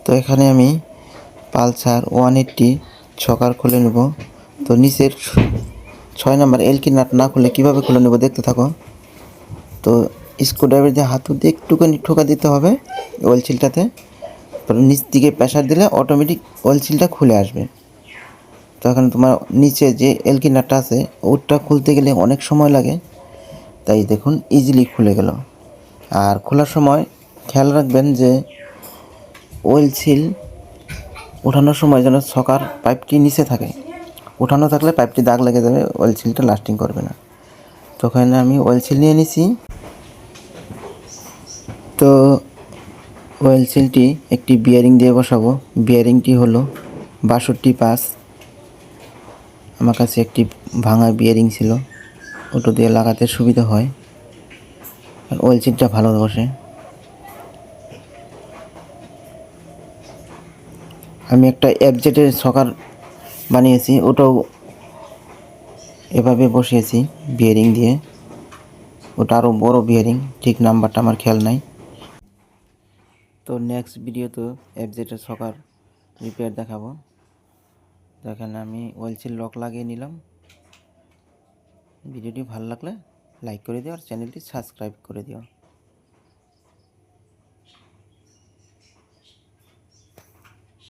তো এখানে আমি পালসার 180 ছকার খুলে নেব। তো নিচের 6 নাম্বার এলকি নাট না খুলে কীভাবে খুলে নেব দেখতে থাকো। তো স্ক্রুড্রাইভার দিয়ে হাতু দিয়ে একটুখানি ঠোকা দিতে হবে অয়েল সিলটাতে। তারপর নিচ দিকে প্রেসার দিলে অটোমেটিক অয়েল সিলটা খুলে আসবে। তো এখন তোমার নিচে যে এলকি নাটটা আছে ওটা খুলতে গেলে অনেক সময় লাগে, তাই দেখুন ইজিলি খুলে গেল। আর খোলার সময় খেয়াল রাখবেন যে অয়েল সিল ওঠানোর সময় যেন ছকার পাইপটি নিচে থাকে, ওঠানো থাকলে পাইপটি দাগ লেগে যাবে, অয়েল সিলটা লাস্টিং করবে না। তো ওখানে আমি অয়েল সিল নিয়ে নিছি। তো অয়েল সিলটি একটি বিয়ারিং দিয়ে বসাবো। বিয়ারিংটি হলো 62.5। আমার কাছে একটি ভাঙা বিয়ারিং ছিল, ওটা দিয়ে লাগাতে সুবিধা হয় আর অয়েল সিলটা ভালো বসে। আমি একটা এফজেডের ছকার বানিয়েছি, ওটাও এভাবে বসিয়েছি বিয়ারিং দিয়ে। ওটা আরও বড় বিয়ারিং, ঠিক নাম্বারটা আমার খেয়াল নাই। তো নেক্সট ভিডিওতে এফজেডের ছকার রিপেয়ার দেখাবো। তো এখানে আমি অয়েল সিল লক লাগিয়ে নিলাম। ভিডিওটি ভালো লাগলে লাইক করে দিও আর চ্যানেলটি সাবস্ক্রাইব করে দিও।